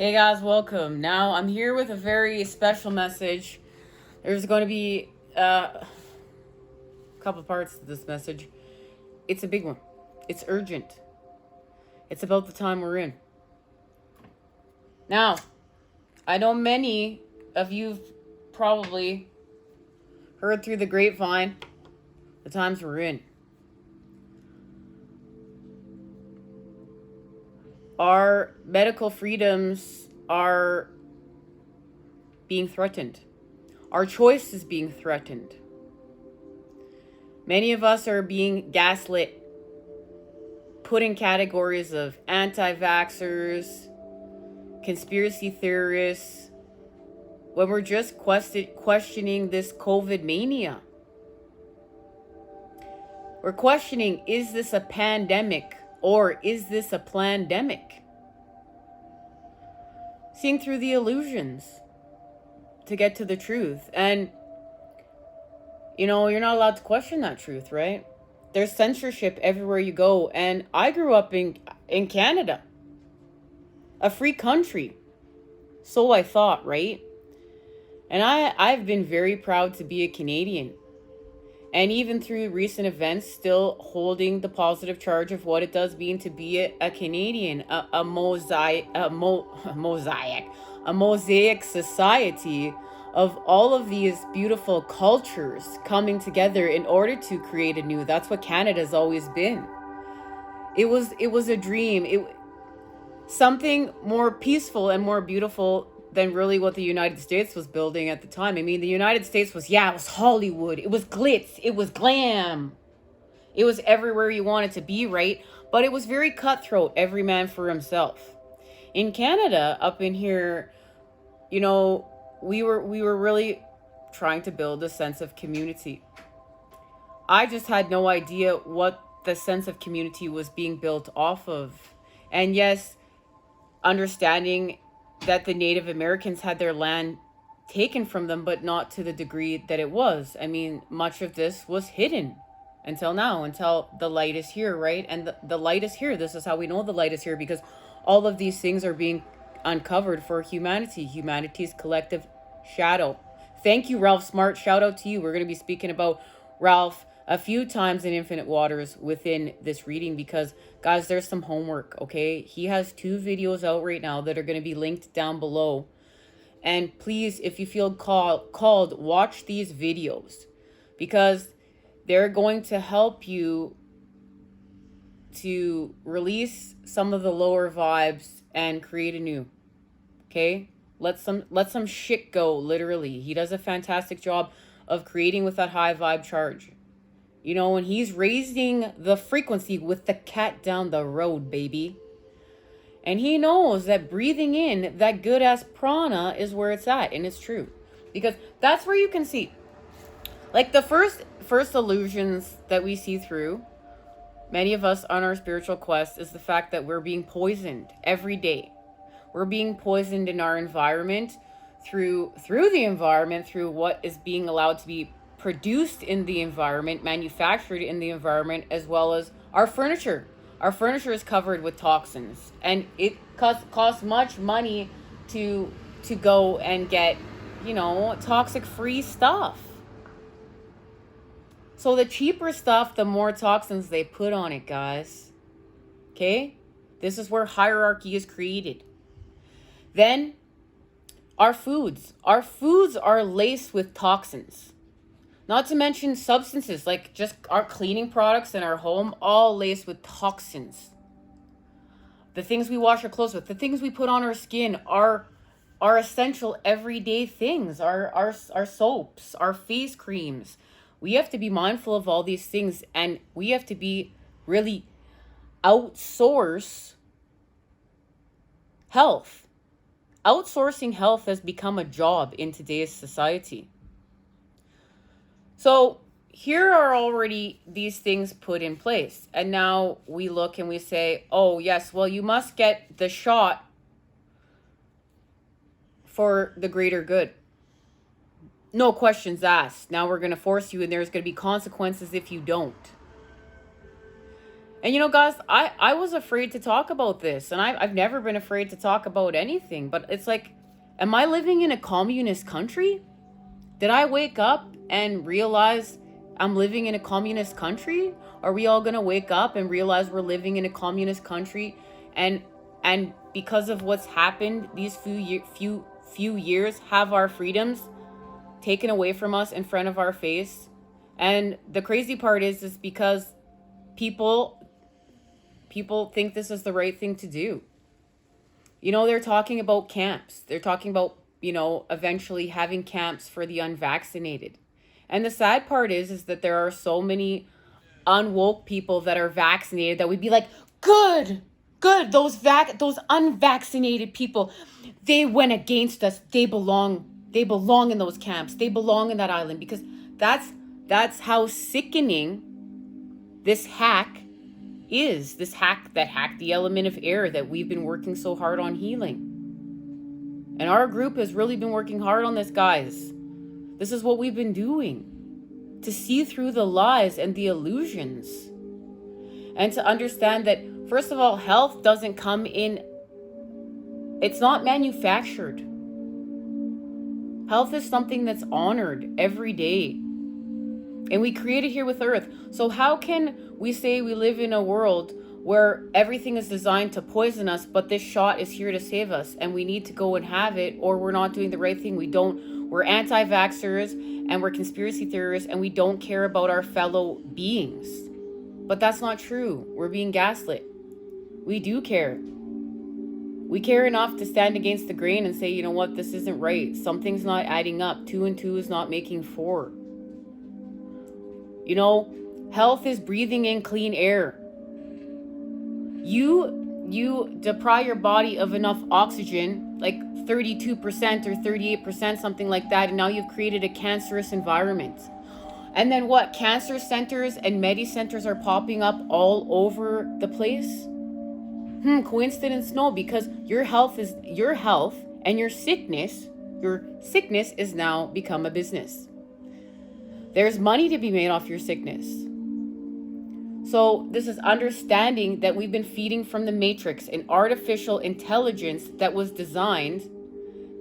Hey guys, welcome. Now I'm here with a very special message. There's going to be a couple parts to this message. It's a big one. It's urgent. It's about the time we're in. Now, I know many of you've probably heard through the grapevine the times we're in. Our medical freedoms are being threatened. Our choice is being threatened. Many of us are being gaslit, put in categories of anti-vaxxers, conspiracy theorists, when we're just questioning this COVID mania. We're questioning, is this a pandemic or is this a plandemic? Seeing through the illusions to get to the truth. And, you're not allowed to question that truth, right? There's censorship everywhere you go. And I grew up in Canada, a free country. So I thought, right? And I've been very proud to be a Canadian. And even through recent events, still holding the positive charge of what it does mean to be a Canadian, a mosaic society of all of these beautiful cultures coming together in order to create a new. That's what Canada's always been. It was a dream. Something more peaceful and more beautiful than really what the United States was building at the time. I mean, the United States was Hollywood. It was glitz. It was glam. It was everywhere you wanted to be, right? But it was very cutthroat, every man for himself. In Canada, up in here, we were really trying to build a sense of community. I just had no idea what the sense of community was being built off of. And yes, understanding that the Native Americans had their land taken from them, but not to the degree that it was. I mean, much of this was hidden until now, until the light is here, right? And the light is here. This is how we know the light is here, because all of these things are being uncovered for humanity's collective shadow. Thank you, Ralph Smart. Shout out to you. We're going to be speaking about Ralph a few times in Infinite Waters within this reading, because guys, there's some homework. Okay, he has 2 videos out right now that are going to be linked down below, and please, if you feel called, watch these videos, because they're going to help you to release some of the lower vibes and create a new. Okay, let some shit go. Literally, he does a fantastic job of creating with that high vibe charge. And he's raising the frequency with the cat down the road, baby. And he knows that breathing in that good ass prana is where it's at. And it's true, because that's where you can see, like, the first illusions that we see through many of us on our spiritual quest is the fact that we're being poisoned every day. We're being poisoned in our environment through the environment, through what is being allowed to be produced in the environment, manufactured in the environment, as well as our furniture. Our furniture is covered with toxins, and it costs much money to go and get, toxic free stuff. So the cheaper stuff, the more toxins they put on it, guys. Okay? This is where hierarchy is created. Then our foods are laced with toxins. Not to mention substances, like just our cleaning products in our home, all laced with toxins. The things we wash our clothes with, the things we put on our skin, are essential everyday things. Our soaps, our face creams. We have to be mindful of all these things, and we have to be really outsource health. Outsourcing health has become a job in today's society. So here are already these things put in place. And now we look and we say, oh, yes, well, you must get the shot for the greater good. No questions asked. Now we're going to force you, and there's going to be consequences if you don't. And guys, I was afraid to talk about this, and I've never been afraid to talk about anything, but it's like, am I living in a communist country? Did I wake up and realize I'm living in a communist country? Are we all gonna wake up and realize we're living in a communist country, and because of what's happened these few years, have our freedoms taken away from us in front of our face? And the crazy part is because people think this is the right thing to do. They're talking about camps. They're talking about, eventually having camps for the unvaccinated. And the sad part is that there are so many unwoke people that are vaccinated that we'd be like, good, those unvaccinated people, they went against us. They belong in those camps. They belong in that island, because that's how sickening this hack is. This hack that hacked the element of air that we've been working so hard on healing. And our group has really been working hard on this, guys. This is what we've been doing, to see through the lies and the illusions, and to understand that, first of all, health doesn't come in, it's not manufactured. Health is something that's honored every day, and we create it here with Earth. So how can we say we live in a world where everything is designed to poison us, but this shot is here to save us, and we need to go and have it, or we're not doing the right thing? We're anti-vaxxers, and we're conspiracy theorists, and we don't care about our fellow beings. But that's not true. We're being gaslit. We do care. We care enough to stand against the grain and say, you know what, this isn't right. Something's not adding up. 2 and 2 is not making 4. Health is breathing in clean air. You deprive your body of enough oxygen, like 32% or 38%, something like that, and now you've created a cancerous environment. And then what? Cancer centers and medicenters are popping up all over the place? Coincidence? No, because your health and your sickness is now become a business. There's money to be made off your sickness. So this is understanding that we've been feeding from the matrix, an artificial intelligence that was designed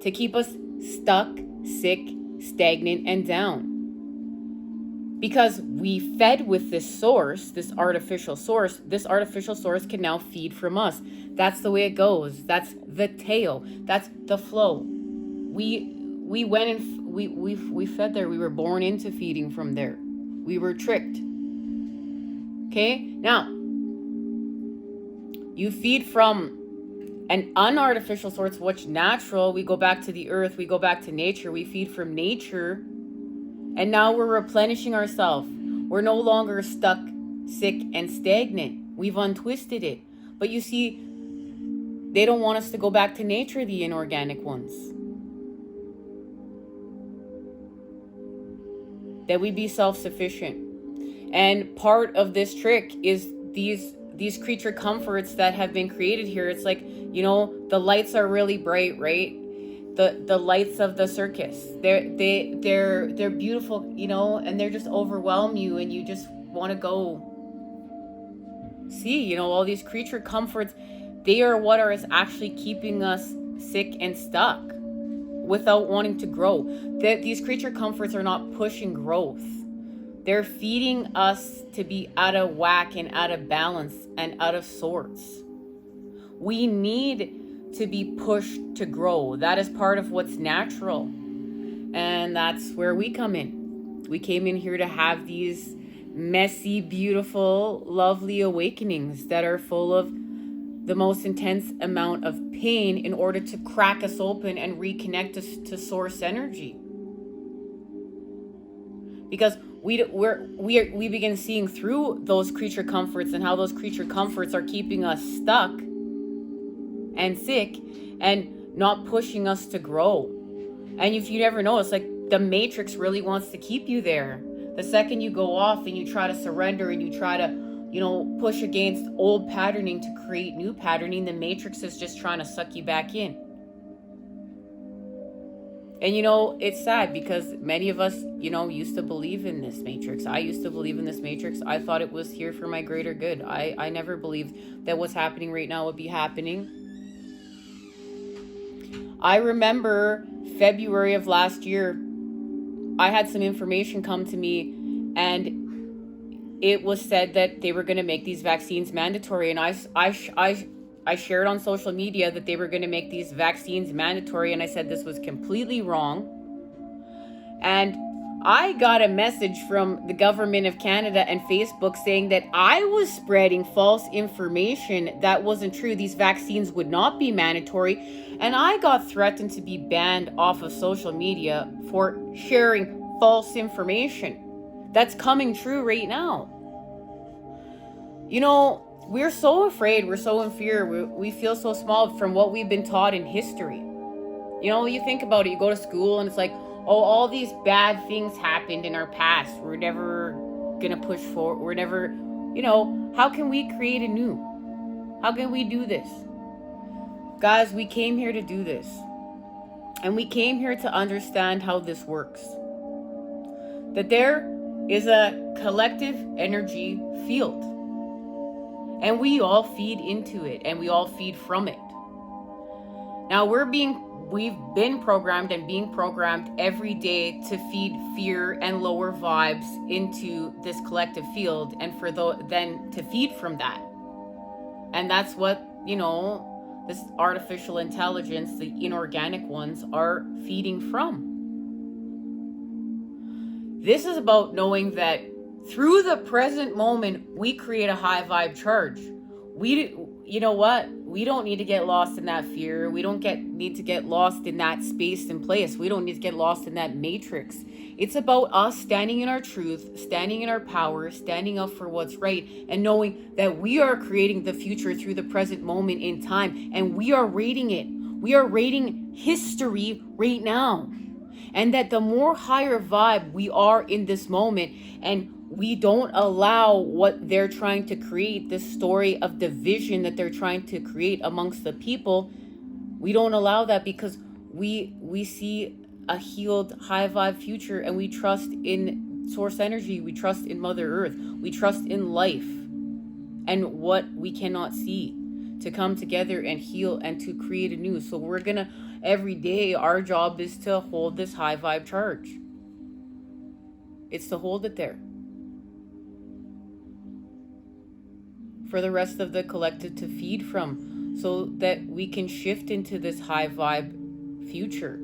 to keep us stuck, sick, stagnant, and down. Because we fed with this source, this artificial source can now feed from us. That's the way it goes. That's the tail. That's the flow. We went and we fed there. We were born into feeding from there. We were tricked. Okay? Now, you feed from an unartificial source, which natural. We go back to the earth. We go back to nature. We feed from nature. And now we're replenishing ourselves. We're no longer stuck, sick, and stagnant. We've untwisted it. But you see, they don't want us to go back to nature, the inorganic ones. That we be self-sufficient. And part of this trick is these creature comforts that have been created here. It's like, the lights are really bright, right? The lights of the circus. They're beautiful, and they're just overwhelm you, and you just want to go see, all these creature comforts. They are what is actually keeping us sick and stuck without wanting to grow. These creature comforts are not pushing growth. They're feeding us to be out of whack and out of balance and out of sorts. We need to be pushed to grow. That is part of what's natural. And that's where we come in. We came in here to have these messy, beautiful, lovely awakenings that are full of the most intense amount of pain in order to crack us open and reconnect us to source energy. Because we begin seeing through those creature comforts and how those creature comforts are keeping us stuck and sick and not pushing us to grow. And if you never know, it's like the matrix really wants to keep you there. The second you go off and you try to surrender and you try to, push against old patterning to create new patterning, the matrix is just trying to suck you back in. And it's sad because many of us, used to believe in this matrix. I used to believe in this matrix. I thought it was here for my greater good. I never believed that what's happening right now would be happening. I remember February of last year, I had some information come to me, and it was said that they were going to make these vaccines mandatory. And I shared on social media that they were going to make these vaccines mandatory, and I said this was completely wrong. And I got a message from the government of Canada and Facebook saying that I was spreading false information that wasn't true. These vaccines would not be mandatory. And I got threatened to be banned off of social media for sharing false information that's coming true right now. We're so afraid, we're so in fear, we feel so small from what we've been taught in history. You think about it, you go to school and it's like, oh, all these bad things happened in our past. We're never gonna push forward. We're never, how can we create a new? How can we do this? Guys, we came here to do this. And we came here to understand how this works. That there is a collective energy field. And we all feed into it, and we all feed from it. Now we've been programmed and being programmed every day to feed fear and lower vibes into this collective field, and then to feed from that. And that's what, this artificial intelligence, the inorganic ones, are feeding from. This is about knowing that through the present moment, we create a high vibe charge. You know what? We don't need to get lost in that fear. We don't need to get lost in that space and place. We don't need to get lost in that matrix. It's about us standing in our truth, standing in our power, standing up for what's right, and knowing that we are creating the future through the present moment in time, and we are rating it. We are rating history right now. And that the more higher vibe we are in this moment, and we don't allow what they're trying to create, this story of division that they're trying to create amongst the people, we don't allow that, because we see a healed high vibe future, and we trust in source energy, we trust in Mother Earth, we trust in life and what we cannot see to come together and heal and to create a new. So we're gonna, every day, our job is to hold this high vibe charge. It's to hold it there for the rest of the collective to feed from, so that we can shift into this high vibe future,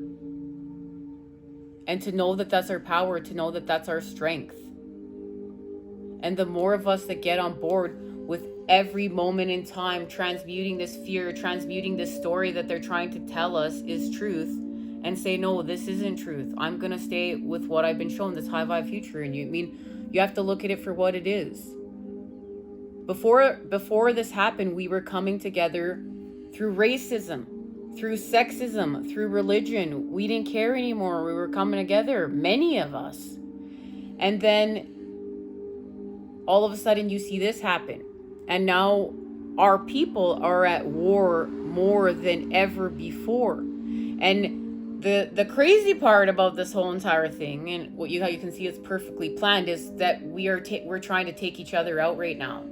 and to know that that's our power, to know that that's our strength. And the more of us that get on board with every moment in time, transmuting this fear, transmuting this story that they're trying to tell us is truth, and say, no, this isn't truth. I'm gonna stay with what I've been shown, this high vibe future. And you have to look at it for what it is. Before this happened, we were coming together through racism, through sexism, through religion. We didn't care anymore. We were coming together, many of us. And then all of a sudden you see this happen. And now our people are at war more than ever before. And the crazy part about this whole entire thing, and how you can see it's perfectly planned, is that we're trying to take each other out right now.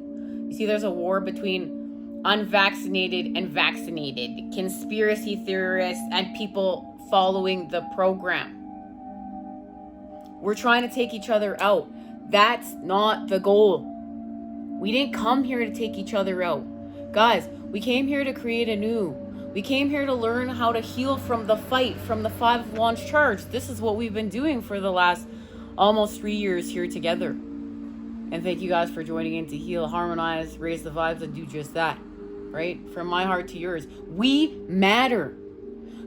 You see, there's a war between unvaccinated and vaccinated, conspiracy theorists, and people following the program. We're trying to take each other out. That's not the goal. We didn't come here to take each other out. Guys, we came here to create a new. We came here to learn how to heal from the fight, from the 5 of Wands charge. This is what we've been doing for the last almost 3 years here together. And thank you guys for joining in to heal, harmonize, raise the vibes, and do just that. Right? From my heart to yours. We matter.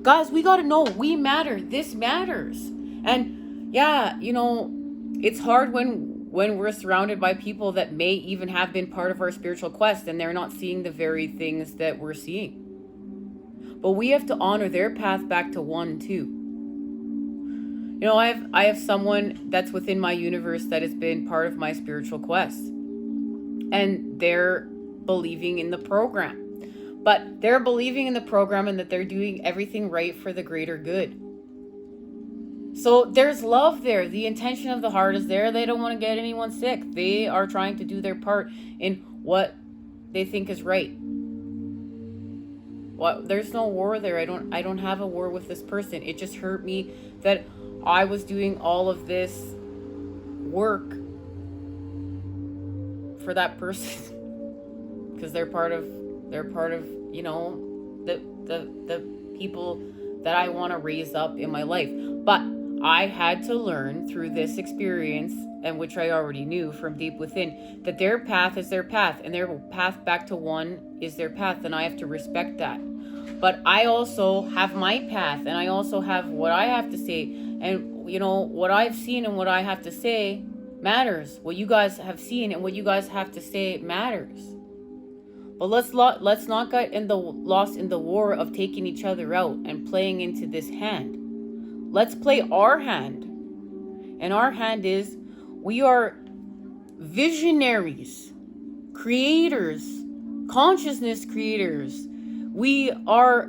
Guys, we got to know we matter. This matters. And yeah, it's hard when we're surrounded by people that may even have been part of our spiritual quest, and they're not seeing the very things that we're seeing. But we have to honor their path back to one too. I have someone that's within my universe that has been part of my spiritual quest, and they're believing in the program. But they're believing in the program and that they're doing everything right for the greater good. So there's love there. The intention of the heart is there. They don't want to get anyone sick. They are trying to do their part in what they think is right. Well, there's no war there. I don't have a war with this person. It just hurt me that I was doing all of this work for that person because they're part of you know, the people that I want to raise up in my life. But I had to learn through this experience, and which I already knew from deep within, that their path is their path and their path back to one is their path, and I have to respect that. But I also have my path, and I also have what I have to say, and you know, what I've seen and what I have to say matters. What you guys have seen and what you guys have to say matters. But let's not get lost in the war of taking each other out and playing into this hand. Let's play our hand. And our hand is, we are visionaries, creators, consciousness creators. We are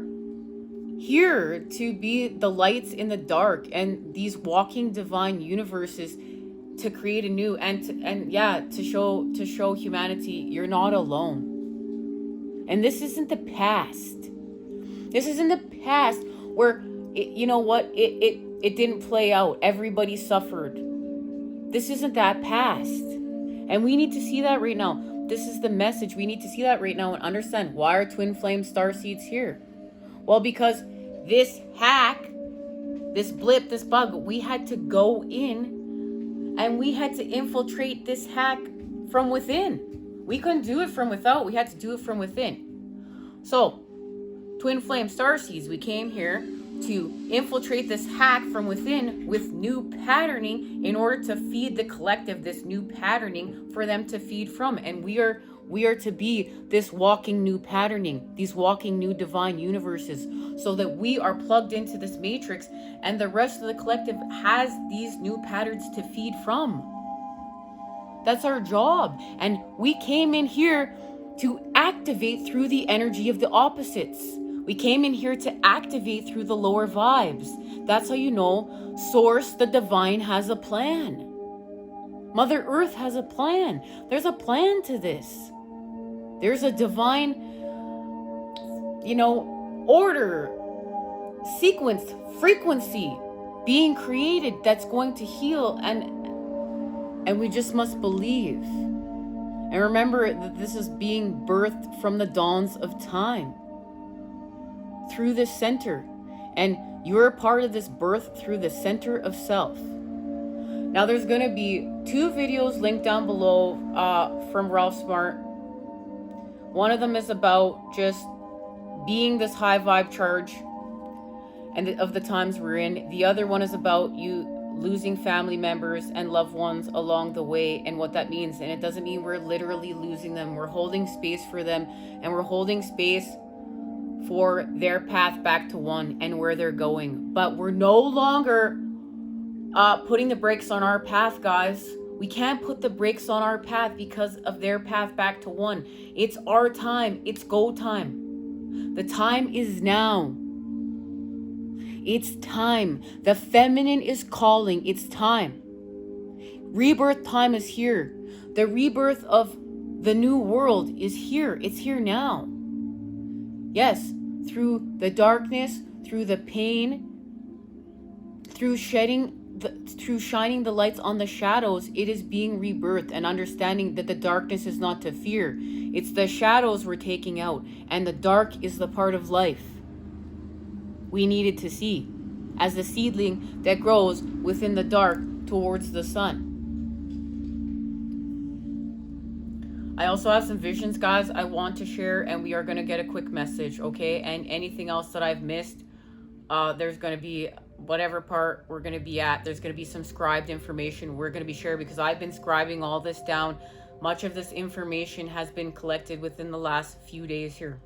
here to be the lights in the dark and these walking divine universes to create a new to show humanity you're not alone. And this isn't the past. This isn't the past where it didn't play out. Everybody suffered. This isn't that past. And we need to see that right now. This is the message. We need to see that right now and understand, why are twin flame starseeds here? Well, because this hack, this blip, this bug, we had to go in and we had to infiltrate this hack from within. We couldn't do it from without. We had to do it from within. So, twin flame starseeds, we came here to infiltrate this hack from within with new patterning in order to feed the collective this new patterning for them to feed from. And we are to be this walking new patterning, these walking new divine universes, so that we are plugged into this matrix and the rest of the collective has these new patterns to feed from. That's our job. And we came in here to activate through the energy of the opposites. We came in here to activate through the lower vibes. That's how you know Source, the divine, has a plan. Mother Earth has a plan. There's a plan to this. There's a divine, order, sequence, frequency being created that's going to heal, and we just must believe. And remember that this is being birthed from the dawns of time through this center, and you're a part of this birth through the center of self. Now there's going to be 2 videos linked down below from Ralph Smart. One of them is about just being this high vibe charge and of the times we're in. The other one is about you losing family members and loved ones along the way and what that means. And it doesn't mean we're literally losing them. We're holding space for them, and we're holding space for their path back to one and where they're going. But we're no longer putting the brakes on our path, guys. We can't put the brakes on our path because of their path back to one. It's our time. It's go time. The time is now. It's time. The feminine is calling. It's time. Rebirth time is here. The rebirth of the new world is here. It's here now. Yes, through the darkness, through the pain, through shining the lights on the shadows, it is being rebirthed, and understanding that the darkness is not to fear. It's the shadows we're taking out, and the dark is the part of life we needed to see as the seedling that grows within the dark towards the sun. I also have some visions, guys, I want to share, and we are going to get a quick message, okay? And anything else that I've missed, there's going to be whatever part we're going to be at, there's going to be some scribed information we're going to be sharing, because I've been scribing all this down. Much of this information has been collected within the last few days here.